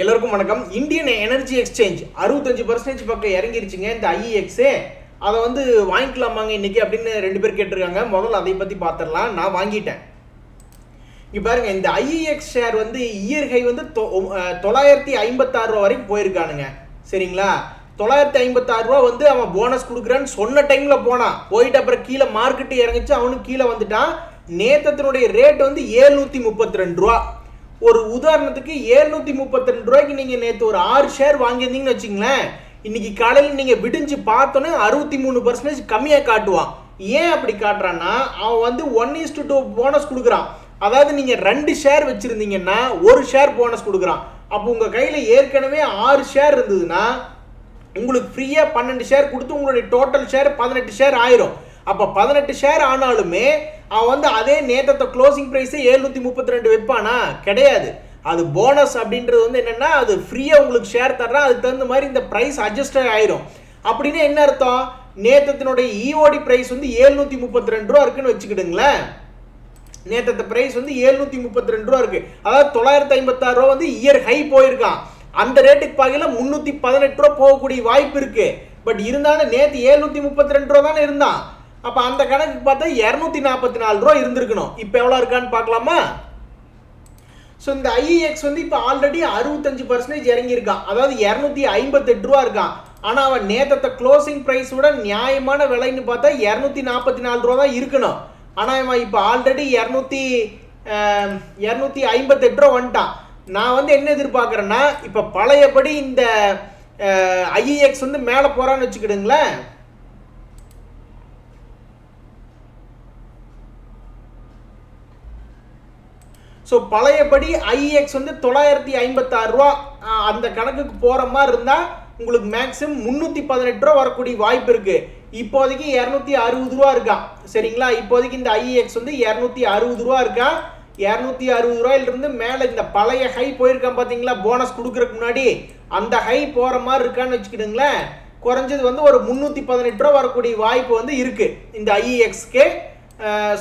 எல்லாருக்கும் வணக்கம். Indian energy exchange 65% பக்கம் இறங்கிருச்சுங்க இந்த IEX. அதை வந்து வாங்கிக்கலாமாங்க இன்னைக்கு அப்படின்னு 2 பேர் கேட்டிருக்காங்க. முதல்ல அதை பற்றி பார்த்துடலாம். நான் வாங்கிட்டேன். இங்கே பாருங்க, இந்த IEX ஷேர் வந்து இயர் ஹை வந்து 956 ரூபா வரைக்கும் போயிருக்கானுங்க. சரிங்களா? 956 ரூபா வந்து அவன் போனஸ் கொடுக்குறான்னு சொன்ன டைமில் போனான். போயிட்டு அப்புறம் கீழே மார்க்கெட்டு இறங்கிச்சு, அவனுக்கு கீழே வந்துட்டான். நேத்தத்தினுடைய ரேட் வந்து 732 ரூபா. ஒரு உதாரணத்துக்கு 732 ரூபாய்க்கு நீங்கள் நேற்று ஒரு 6 ஷேர் வாங்கியிருந்தீங்கன்னு வச்சுங்களேன், இன்னைக்கு காலையில் நீங்கள் விடிஞ்சு பார்த்தோன்னே 63% கம்மியாக காட்டுவான். ஏன் அப்படி காட்டுறான்னா, அவன் வந்து 1:2 போனஸ் கொடுக்குறான். அதாவது நீங்கள் 2 ஷேர் வச்சுருந்தீங்கன்னா 1 ஷேர் போனஸ் கொடுக்குறான். அப்போ உங்கள் கையில் ஏற்கனவே 6 ஷேர் இருந்ததுன்னா உங்களுக்கு ஃப்ரீயாக 12 ஷேர் கொடுத்து உங்களுடைய டோட்டல் ஷேர் 18 ஷேர் ஆயிரும். அப்போ 18 ஷேர் ஆனாலுமே அவன் வந்து அதே நேற்றத்தை க்ளோசிங் ப்ரைஸே 732 வைப்பானா? கிடையாது. அது போனஸ் அப்படின்றது வந்து என்னென்னா, அது ஃப்ரீயாக உங்களுக்கு ஷேர் தர்றான். அதுக்கு தகுந்த மாதிரி இந்த ப்ரைஸ் அட்ஜஸ்ட் ஆயிரும். அப்படின்னு என்ன அர்த்தம்? நேற்றத்தினுடைய EOD ப்ரைஸ் வந்து 732 ரூபா இருக்குன்னு வச்சுக்கிடுங்களேன். நேற்றத்தை ப்ரைஸ் வந்து 732 ரூபா இருக்கு. அதாவது 956 ரூபா வந்து இயர் ஹை போயிருக்கான். அந்த ரேட்டுக்கு பார்க்கல 318 ரூபா போகக்கூடிய வாய்ப்பு இருக்கு. பட் இருந்தாலும் நேற்று 732 ரூபா தானே இருந்தான். அப்போ அந்த கணக்கு பார்த்தா 244 ரூபா இருந்திருக்கணும். இப்போ எவ்வளோ இருக்கான்னு பார்க்கலாமா? ஸோ இந்த IEX வந்து இப்போ ஆல்ரெடி 65% இறங்கியிருக்கான். அதாவது 258 ரூபா இருக்கான். ஆனால் அவன் நேற்றத்தை க்ளோசிங் ப்ரைஸோட நியாயமான விலைன்னு பார்த்தா 244 ரூபா தான் இருக்கணும். ஆனால் அவன் இப்போ ஆல்ரெடி 258 ரூபா வந்துட்டான். நான் வந்து என்ன எதிர்பார்க்குறேன்னா, இப்போ பழையபடி இந்த IEX வந்து மேலே போகிறான்னு வச்சுக்கிடுங்களேன். ஸோ பழையபடி IEX வந்து 956 ரூபா அந்த கணக்குக்கு போகிற மாதிரி இருந்தால் உங்களுக்கு மேக்ஸிமம் 318 ரூபா வரக்கூடிய வாய்ப்பு இருக்குது. இப்போதைக்கு 260 ரூபா இருக்கான். சரிங்களா? இப்போதைக்கு இந்த IEX வந்து 260 ரூபா இருக்கான். 260 ரூபாயிலிருந்து மேலே இந்த பழைய ஹை போயிருக்கான் பார்த்தீங்களா, போனஸ் கொடுக்குறதுக்கு முன்னாடி அந்த ஹை போகிற மாதிரி இருக்கான்னு வச்சுக்கிடுங்களேன். குறைஞ்சது வந்து ஒரு 318 ரூபா வரக்கூடிய வாய்ப்பு வந்து இருக்குது இந்த IEXக்கு.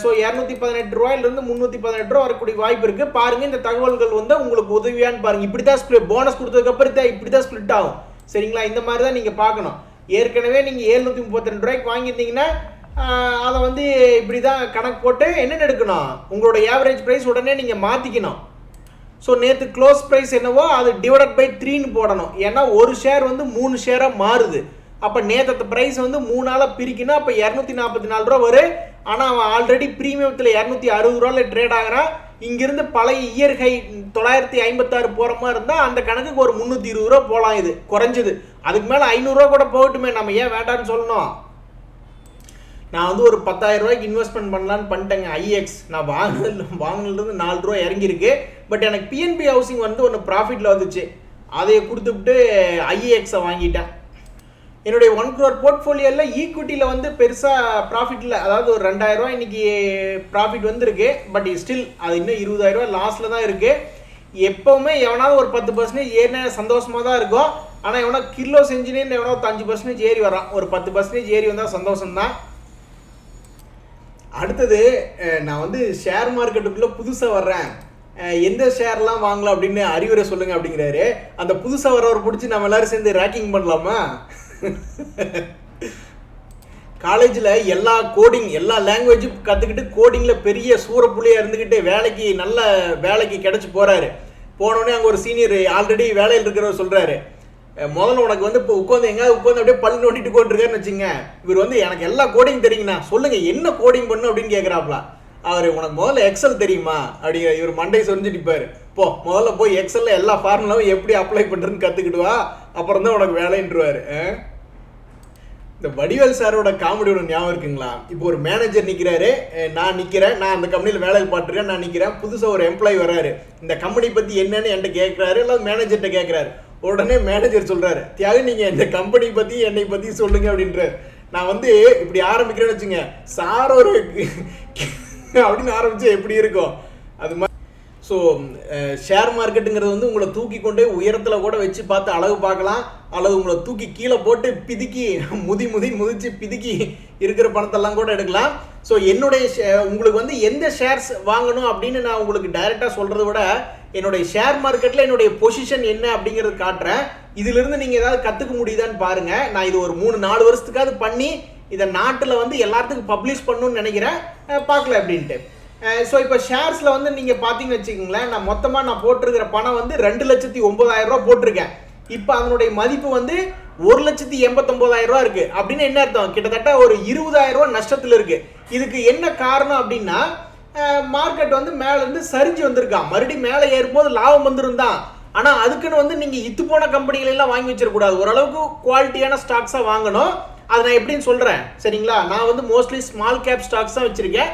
ஸோ 218 ரூபாயிலிருந்து 318 ரூபா வரக்கூடிய வாய்ப்பு இருக்குது. பாருங்கள், இந்த தகவல்கள் வந்து உங்களுக்கு உதவியான்னு பாருங்கள். இப்படி தான் போனஸ் கொடுத்ததுக்கப்புறம் இப்படி தான் ஸ்ப்ளிட் ஆகும். சரிங்களா? இந்த மாதிரி தான் நீங்கள் பார்க்கணும். ஏற்கனவே நீங்கள் 732 ரூபாய்க்கு வாங்கியிருந்தீங்கன்னா அதை வந்து இப்படி தான் கணக்கு போட்டு என்ன எடுக்கணும், உங்களோட ஆவரேஜ் ப்ரைஸ் உடனே நீங்கள் மாற்றிக்கணும். ஸோ நேற்று க்ளோஸ் ப்ரைஸ் என்னவோ அது டிவைடட் பை 3ன்னு போடணும். ஏன்னா ஒரு ஷேர் வந்து 3 ஷேராக மாறுது. அப்போ நேற்று ப்ரைஸ் வந்து 3ஆல் பிரிக்கணும். அப்போ 244 ரூபா வரும். ஆனால் அவன் ஆல்ரெடி ப்ரீமியத்தில் 260 ரூபாயில் ட்ரேட் ஆகிறான். இங்கிருந்து பழைய இயர் ஹை 956 போகிற மாதிரி இருந்தால் அந்த கணக்குக்கு ஒரு 320 ரூபா போகலாம். இது குறைஞ்சது. அதுக்கு மேலே 500 ரூபா கூட போகட்டுமே, நம்ம ஏன் வேண்டான்னு சொல்லணும்? நான் வந்து ஒரு 10,000 ரூபாய்க்கு இன்வெஸ்ட்மெண்ட் பண்ணலான்னு பண்ணிட்டேங்க. IEX நான் வாங்கினதுலேருந்து 4 ரூபா இறங்கியிருக்கு. பட் எனக்கு PNB ஹவுசிங் வந்து ஒன்று ப்ராஃபிட்டில் வந்துச்சு. அதை கொடுத்துட்டு IEX-ஐ வாங்கிட்டேன். என்னுடைய 1 crore போர்ட்ஃபோலியோவில் ஈக்விட்டியில் வந்து பெருசாக ப்ராஃபிட் இல்லை. அதாவது ஒரு 2,000 ரூபா இன்றைக்கி ப்ராஃபிட் வந்துருக்கு. பட் ஸ்டில் அது இன்னும் 20,000 ரூபா லாஸில் தான் இருக்குது. எப்போவுமே எவனாவது ஒரு 10% ஏறினா சந்தோஷமாக தான் இருக்கும். ஆனால் எவனோ கிலோ செஞ்சுனேன்னு எவனோ 5% ஏறி வரான். ஒரு 10% ஏறி வந்தால் சந்தோஷம்தான். அடுத்தது, நான் வந்து ஷேர் மார்க்கெட்டுக்குள்ளே புதுசாக வர்றேன், எந்த ஷேர்லாம் வாங்கலாம் அப்படின்னு அறிவுரை சொல்லுங்கள் அப்படிங்கிறாரு. அந்த புதுசாக வர்றவர் பிடிச்சி நம்ம எல்லோரும் சேர்ந்து ரேக்கிங் பண்ணலாமா? காலேஜில் எல்லா கோடிங் எல்லா லாங்குவேஜும் கற்றுக்கிட்டு கோடிங்கில் பெரிய சூறப்புள்ளியாக இருந்துக்கிட்டு நல்ல வேலைக்கு கிடச்சி போகிறாரு. போனோடனே அங்கே ஒரு சீனியர் ஆல்ரெடி வேலையில் இருக்கிறவர் சொல்கிறாரு, முதல்ல உனக்கு வந்து இப்போ எங்கேயாவது உட்காந்து அப்படியே பல்லு நோண்டிட்டு கொண்டிருக்காருன்னு வச்சுங்க. இவர் வந்து எனக்கு எல்லா கோடிங் தெரியுங்கண்ணா, சொல்லுங்கள் என்ன கோடிங் பண்ணு அப்படின்னு கேட்குறாப்ல. அவர் உனக்கு முதல்ல எக்ஸல் தெரியுமா அப்படிங்கிற இவர் மண்டை சொரிஞ்சுட்டிப்பார். முதல்ல போய் எக்ஸலில் எல்லா ஃபார்முலாவும் எப்படி அப்ளை பண்ணுறதுன்னு கற்றுக்கிடுவா, அப்புறம் தான் உனக்கு வேலைன்றுவார். இந்த வடிவேல் சாரோட காமெடி ஒன்று ஞாபகம் இருக்குங்களா? இப்போ ஒரு மேனேஜர் நிற்கிறாரு, நான் நிற்கிறேன், நான் அந்த கம்பெனியில் வேலைக்கு பார்த்துருக்கேன், நான் நிற்கிறேன். புதுசாக ஒரு எம்ப்ளாயி வர்றாரு, இந்த கம்பெனி பற்றி என்னன்னு என்கிட்ட கேட்குறாரு, இல்லை மேனேஜர்கிட்ட கேட்குறாரு. உடனே மேனேஜர் சொல்கிறாரு, தியாகு நீங்கள் இந்த கம்பெனி பற்றி என்னை பற்றி சொல்லுங்கள் அப்படின்றார். நான் வந்து இப்படி ஆரம்பிக்கிறேன்னு வச்சுங்க, சார் ஒரு அப்படின்னு ஆரம்பித்தா எப்படி இருக்கும் அது மாதிரி. ஸோ ஷேர் மார்க்கெட்டுங்கிறது வந்து உங்களை தூக்கி கொண்டு உயரத்தில் கூட வச்சு பார்த்து அழகு பார்க்கலாம், அல்லது உங்களை தூக்கி கீழே போட்டு பிதுக்கி முதிச்சு பிதுக்கி இருக்கிற பணத்தெல்லாம் கூட எடுக்கலாம். ஸோ என்னுடைய உங்களுக்கு வந்து எந்த ஷேர்ஸ் வாங்கணும் அப்படின்னு நான் உங்களுக்கு டைரெக்டாக சொல்கிறத விட என்னுடைய ஷேர் மார்க்கெட்டில் என்னுடைய பொசிஷன் என்ன அப்படிங்கிறது காட்டுறேன். இதிலிருந்து நீங்கள் ஏதாவது கற்றுக்க முடியுதான்னு பாருங்கள். நான் இது ஒரு 3-4 வருஷத்துக்காவது பண்ணி இதை நாட்டில் வந்து எல்லாத்துக்கும் பப்ளிஷ் பண்ணணும்னு நினைக்கிறேன். பார்க்கல அப்படின்ட்டு. ஸோ இப்போ ஷேர்ஸில் வந்து நீங்கள் பார்த்தீங்கன்னு வச்சுக்கோங்களேன், நான் மொத்தமாக நான் போட்டிருக்கிற பணம் வந்து 2,09,000 ரூபா போட்டிருக்கேன். இப்போ அதனுடைய மதிப்பு வந்து 1,89,000 ரூபா இருக்கு. அப்படின்னு என்ன அர்த்தம்? கிட்டத்தட்ட ஒரு 20,000 ரூபா நஷ்டத்தில் இருக்கு. இதுக்கு என்ன காரணம் அப்படின்னா, மார்க்கெட் வந்து மேலேருந்து சரிஞ்சு வந்திருக்கான். மறுபடியும் மேலே ஏறும்போது லாபம் வந்துருந்தான். ஆனால் அதுக்குன்னு வந்து நீங்கள் இத்து போன கம்பெனிகளெல்லாம் வாங்கி வச்சிடக்கூடாது. ஓரளவுக்கு குவாலிட்டியான ஸ்டாக்ஸாக வாங்கணும். அதை நான் எப்படின்னு சொல்கிறேன் சரிங்களா? நான் வந்து மோஸ்ட்லி ஸ்மால் கேப் ஸ்டாக்ஸ் தான் வச்சிருக்கேன்.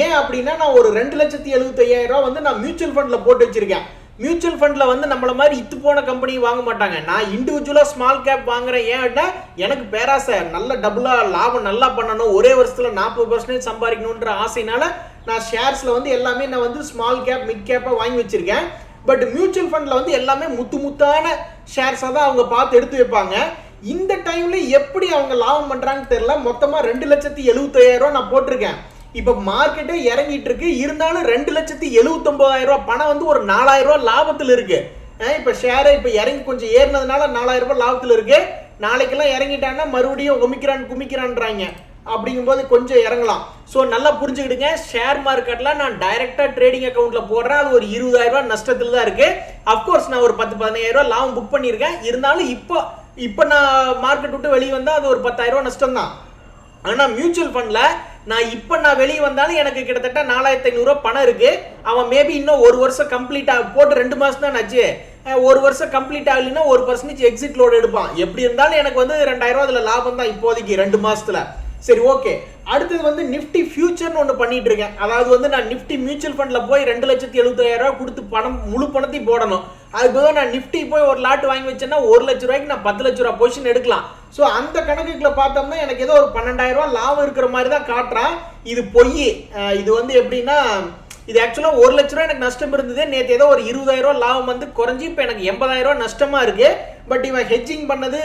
ஏன் அப்படின்னா நான் ஒரு 2,75,000 ரூபா வந்து நான் மியூச்சுவல் ஃபண்டில் போட்டு வச்சிருக்கேன். மியூச்சுவல் ஃபண்டில் வந்து நம்மள மாதிரி இத்து போன கம்பெனி வாங்க மாட்டாங்க. நான் இண்டிவிஜுவலாக ஸ்மால் கேப் வாங்குறேன். ஏன் அப்படின்னா எனக்கு பேராசை, நல்ல டபுளாக லாபம் நல்லா பண்ணணும், ஒரே வருஷத்தில் 40% சம்பாதிக்கணுன்ற ஆசைனால நான் ஷேர்ஸில் வந்து எல்லாமே நான் வந்து ஸ்மால் கேப் மிட் கேப்பாக வாங்கி வச்சிருக்கேன். பட் மியூச்சுவல் ஃபண்டில் வந்து எல்லாமே முத்தான ஷேர்ஸாக தான் அவங்க பார்த்து எடுத்து வைப்பாங்க. இந்த டைம்ல எப்படி அவங்க லாபம் பண்ணுறாங்கன்னு தெரியல. மொத்தமாக 2,75,000 ரூபா நான் போட்டிருக்கேன். இப்போ மார்க்கெட்டே இறங்கிட்டு இருக்கு. இருந்தாலும் 2,79,000 ரூபா பணம் வந்து ஒரு 4,000 ரூபா லாபத்தில் இருக்கு. இப்போ ஷேரை இப்போ இறங்கி கொஞ்சம் ஏறினதுனால 4,000 ரூபாய் லாபத்தில் இருக்கு. நாளைக்கெல்லாம் இறங்கிட்டாங்கன்னா மறுபடியும் குமிக்கிறான்றாங்க. அப்படிங்கும்போது கொஞ்சம் இறங்கலாம். ஸோ நல்லா புரிஞ்சுக்கிடுங்க, ஷேர் மார்க்கெட்டில் நான் டைரெக்டாக ட்ரேடிங் அக்கௌண்ட்டில் போடுறேன். அது ஒரு 20,000 ரூபா நஷ்டத்தில் தான் இருக்கு. அஃப்கோர்ஸ் நான் ஒரு 10-15,000 ரூபா லாபம் புக் பண்ணியிருக்கேன். இருந்தாலும் இப்போ நான் மார்க்கெட் விட்டு வெளியே வந்தால் அது ஒரு 10,000 ரூபா நஷ்டம் தான். ஆனால் மியூச்சுவல் ஃபண்டில் நான் வெளியே வந்தாலும் எனக்கு கிட்டத்தட்ட 4,500 ரூபா பணம் இருக்கு. அவன் மேபி இன்னும் ஒரு வருஷம் கம்ப்ளீட் போட்டு 2 மாசம் தான் ஆச்சு. ஒரு வருஷம் கம்ப்ளீட் ஆகலைன்னா 1% எக்ஸிட் லோடு எடுப்பான். எப்படி இருந்தாலும் எனக்கு வந்து 2,000 ரூபா அதில் லாபம் தான் இப்போதைக்கு 2 மாசத்துல. சரி, ஓகே. அடுத்தது வந்து நிஃப்டி ஃபியூச்சர்னு ஒன்று பண்ணிட்டு இருக்கேன். அதாவது வந்து நான் நிஃப்டி மியூச்சுவல் ஃபண்டில் போய் 2,75,000 ரூபா கொடுத்து முழு பணத்தையும் போடணும். அதுக்கு நான் நிஃப்டி போய் ஒரு லாட் வாங்கி வச்சேன்னா 1 லட்ச ரூபாய்க்கு நான் 10 லட்ச ரூபா பொசிஷன் எடுக்கலாம். ஸோ அந்த கணக்குகளை பார்த்தோம்னா எனக்கு ஏதோ ஒரு 12,000 ரூபா லாபம் இருக்கிற மாதிரி தான் காட்டுறான். இது பொய். இது வந்து எப்படின்னா, இது ஆக்சுவலாக 1 லட்ச ரூபா எனக்கு நஷ்டம் இருந்தது. நேற்று ஏதோ ஒரு 20,000 ரூபா லாபம் வந்து குறைஞ்சி இப்போ எனக்கு 80,000 ரூபா நஷ்டமா இருக்கு. பட் இவன் ஹெட்ஜிங் பண்ணது,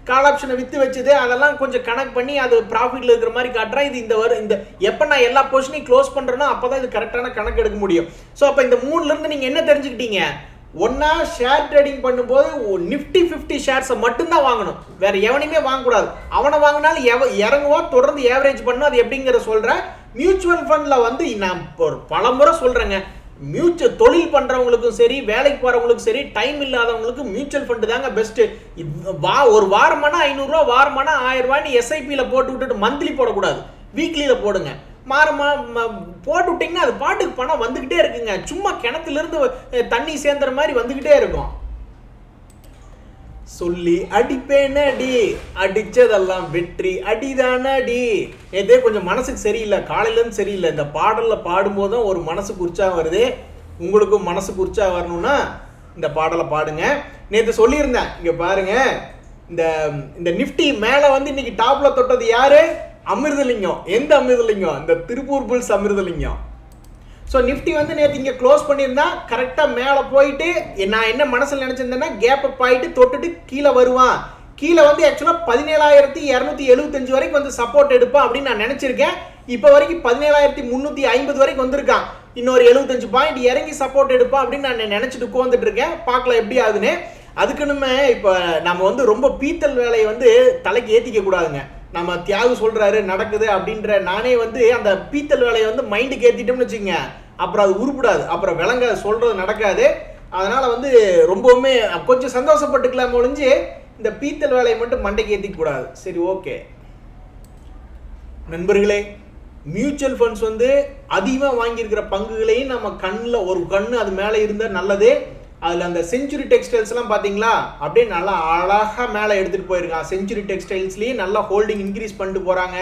கால் ஆப்ஷனை வித்து வச்சது, அதெல்லாம் கொஞ்சம் கணக்கு பண்ணி அது ப்ராஃபிட்ல இருக்கிற மாதிரி காட்டுறேன். இது இந்த எப்போ நான் எல்லா பொசிஷனையும் க்ளோஸ் பண்றேனோ அப்பதான் இது கரெக்டான கணக்கு எடுக்க முடியும். ஸோ அப்போ இந்த 3ல இருந்து நீங்க என்ன தெரிஞ்சுக்கிட்டீங்க? ஒன்னா ஷேர் ட்ரேடிங் பண்ணும்போது நிஃப்டி 50 ஷேர்ஸை மட்டும்தான் வாங்கணும், வேற எவனையுமே வாங்கக்கூடாது. அவனை வாங்கினாலும் இறங்குவான், தொடர்ந்து ஏவரேஜ் பண்ணும். அது எப்படிங்கிற சொல்றேன். மியூச்சுவல் ஃபண்ட்ல வந்து நான் பல முறை சொல்றேங்க, தொழில் பண்றவங்களுக்கும் சரி, வேலைக்கு போறவங்களுக்கும் சரி, டைம் இல்லாதவங்களுக்கு மியூச்சுவல் ஃபண்ட் தாங்க பெஸ்ட். ஒரு வாரமான 500 ரூபா, வாரமான 1000 ரூபாய் எஸ்ஐபியில் போட்டு விட்டுட்டு மந்த்லி போடக்கூடாது, வீக்லியில் போடுங்க. போட்டு விட்டீங்கன்னா அது பாட்டுக்கு பணம் வந்துகிட்டே இருக்குங்க. சும்மா கிணத்துல இருந்து தண்ணி சேர்ந்துற மாதிரி வந்துகிட்டே இருக்கும். சொல்லி அடிப்பேனடி, அடிச்சதெல்லாம் வெற்றி அடிதானடி. நேற்றே கொஞ்சம் மனசுக்கு சரியில்லை, காலையிலேருந்து சரியில்லை. இந்த பாடலில் பாடும்போதும் ஒரு மனசுக்கு உற்சாகம் வருது. உங்களுக்கும் மனசுக்கு உற்சாகம் வரணும்னா இந்த பாடலை பாடுங்க. நேற்று சொல்லியிருந்தேன், இங்கே பாருங்க, இந்த நிஃப்டி மேலே வந்து இன்னைக்கு டாப்ல தொட்டது யாரு? அமிர்தலிங்கம். எந்த அமிர்தலிங்கம்? இந்த Tiruppur bulls Amirthalingam. So Nifty வந்து நேற்று இங்கே க்ளோஸ் பண்ணியிருந்தா கரெக்டாக மேலே போயிட்டு, நான் என்ன மனசில் நினச்சிருந்தேன்னா கேப் அப் ஆகிட்டு தொட்டுட்டு கீழே வருவான். கீழே வந்து ஆக்சுவலாக 17,275 வரைக்கும் வந்து சப்போர்ட் எடுப்பான் அப்படின்னு நான் நினச்சிருக்கேன். இப்போ வரைக்கும் 17,350 வரைக்கும் வந்திருக்கான். இன்னொரு 75 பாயிண்ட் இறங்கி சப்போர்ட் எடுப்பான் அப்படின்னு நான் நினச்சிட்டு உட்காந்துட்டு இருக்கேன். பார்க்கலாம் எப்படி ஆகுதுன்னு. அதுக்குன்னு இப்போ நம்ம வந்து ரொம்ப பீத்தல் வேலையை வந்து தலைக்கு ஏற்றிக்க கூடாதுங்க. நம்ம தியாகு சொல்றாரு நடக்குது அப்படின்ற நானே வந்து அந்த பீத்தல் வேலையை வந்து மைண்டுக்கு ஏற்றிட்டோம்னு வச்சுக்கோங்க, அப்புறம் அது உருப்படாது, அப்புறம் விளங்க சொல்றது நடக்காது. அதனால வந்து ரொம்பவுமே கொஞ்சம் சந்தோஷப்பட்டுக்கலாம் ஒழிஞ்சு இந்த பீத்தல் வேலையை மட்டும் மண்டைக்கு ஏற்றிக்க கூடாது. சரி, ஓகே நண்பர்களே, மியூச்சுவல் ஃபண்ட்ஸ் வந்து அதிகமாக வாங்கியிருக்கிற பங்குகளையும் நம்ம கண்ணில் ஒரு கண்ணு அது மேலே இருந்தால் நல்லது. அதில் அந்த செஞ்சுரி டெக்ஸ்டைல்ஸ்லாம் பார்த்தீங்களா, அப்படியே நல்லா அழகாக மேலே எடுத்துகிட்டு போயிருக்கான். செஞ்சுரி டெக்ஸ்டைல்ஸ்லேயும் நல்லா ஹோல்டிங் இன்க்ரீஸ் பண்ணிட்டு போகிறாங்க.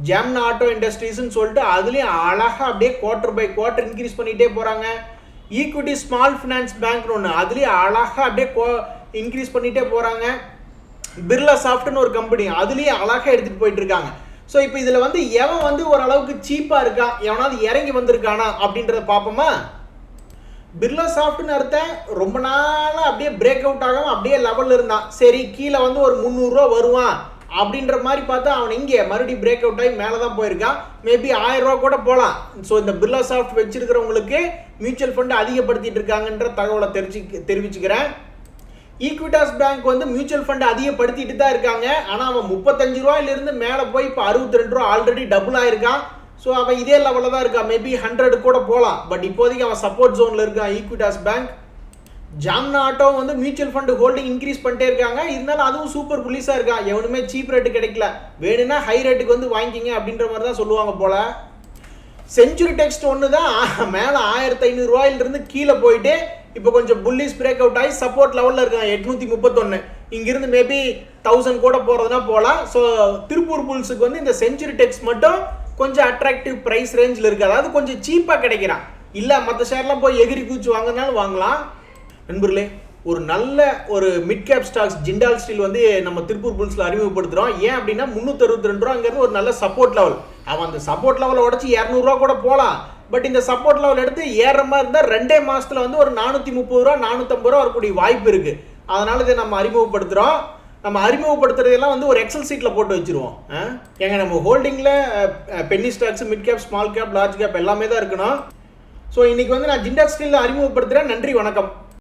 ஜெம்னா ஆட்டோ இண்டஸ்ட்ரீஸ்ன்னு சொல்லிட்டு அதுலேயும் அழகாக அப்படியே குவார்டர் பை குவார்டர் இன்க்ரீஸ் பண்ணிகிட்டே போகிறாங்க. ஈக்விட்டி ஸ்மால் ஃபினான்ஸ் பேங்க்னு ஒன்று, அதுலேயும் அழகாக அப்படியே இன்க்ரீஸ் பண்ணிகிட்டே போகிறாங்க. பிர்லா சாஃப்ட்னு ஒரு கம்பெனி, அதுலேயும் அழகாக எடுத்துகிட்டு போயிட்டு இருக்காங்க. ஸோ இப்போ இதில் வந்து எவன் வந்து ஓரளவுக்கு சீப்பாக இருக்கான், எவனாவது இறங்கி வந்திருக்கானா அப்படின்றத பார்ப்போமா. பிர்லா சாஃப்ட்னு அர்த்தம் ரொம்ப நாளாக அப்படியே பிரேக் அவுட் ஆகாமல் அப்படியே லெவலில் இருந்தான். சரி, கீழே வந்து ஒரு 300 ரூபா வருவான் அப்படின்ற மாதிரி பார்த்தா அவன் இங்கே மறுபடியும் பிரேக் அவுட் ஆகி மேலே தான் போயிருக்கான். மேபி 1000 ரூபா கூட போகலாம். ஸோ இந்த பிர்லா சாஃப்ட் வச்சிருக்கிறவங்களுக்கு மியூச்சுவல் ஃபண்ட் அதிகப்படுத்திட்டு இருக்காங்கன்ற தகவலை தெரிவிச்சுக்கிறேன். ஈக்விட்டாஸ் பேங்க் வந்து மியூச்சுவல் ஃபண்ட் அதிகப்படுத்திட்டு தான் இருக்காங்க. ஆனால் அவன் 35 ரூபாயிலிருந்து மேலே போய் இப்போ 62 ரூபா ஆல்ரெடி டபுள் ஆயிருக்கான். ஸோ அவன் இதே லெவலில் தான் இருக்கான். மேபி 100 கூட போகலாம். பட் இப்போதைக்கு அவன் சப்போர்ட் ஜோனில் இருக்கான் ஈக்விட்டாஸ் பேங்க். ஜாம்னா ஆட்டோ வந்து மியூச்சுவல் ஃபண்ட் ஹோல்டிங் இன்க்ரீஸ் பண்ணிட்டே இருக்காங்க. இருந்தாலும் அதுவும் சூப்பர் புலிஸாக இருக்கான். எவனுமே சீப் ரேட்டு கிடைக்கல. வேணும்னா ஹை ரேட்டுக்கு வந்து வாங்கிக்கிங்க அப்படின்ற மாதிரி தான் சொல்லுவாங்க போல. செஞ்சுரி டெக்ஸ்ட் ஒன்று தான் மேலே 1500 ரூபாயிலிருந்து கீழே போயிட்டு இப்போ கொஞ்சம் புல்லிஸ் பிரேக் அவுட் ஆகி சப்போர்ட் லெவலில் இருக்காங்க 831. இங்கிருந்து மேபி 1000 கூட போகிறதுனா போகலாம். ஸோ திருப்பூர் புல்ஸுக்கு வந்து இந்த செஞ்சுரி டெக்ஸ்ட் மட்டும் கொஞ்சம் அட்ராக்டிவ் ப்ரைஸ் ரேஞ்சில் இருக்குது. அதாவது கொஞ்சம் சீப்பாக கிடைக்கிறான். இல்லை மற்ற ஷேர்லாம் போய் எகிரி கூச்சு வாங்கினாலும் வாங்கலாம். நண்பர்களே, ஒரு நல்ல ஒரு mid cap stocks Jindal steel வந்து நம்ம திருப்பூர் புல்ஸில் அறிமுகப்படுத்துகிறோம். ஏன் அப்படின்னா 362 ரூபாங்கிறது ஒரு நல்ல சப்போர்ட் லெவல். அவன் அந்த சப்போர்ட் லெவலை உடச்சி 200 ரூபா கூட போகலாம். பட் இந்த சப்போர்ட் லெவல் எடுத்து ஏறுற மாதிரி இருந்தால் 2 மாதத்தில் வந்து ஒரு 430 ரூபா 450 ரூபா வரக்கூடிய வாய்ப்பு இருக்குது. அதனால இதை நம்ம அறிமுகப்படுத்துகிறோம். நம்ம அறிமுகப்படுத்துறதெல்லாம் வந்து ஒரு எக்ஸல் சீட்டில் போட்டு வச்சுருவோம். ஏங்க நம்ம ஹோல்டிங்கில் penny stocks, mid cap, small cap, large cap எல்லாமே தான் இருக்கணும். ஸோ இன்னைக்கு வந்து நான் ஜிண்டால் ஸ்டீலில் அறிமுகப்படுத்துகிறேன். நன்றி, வணக்கம்.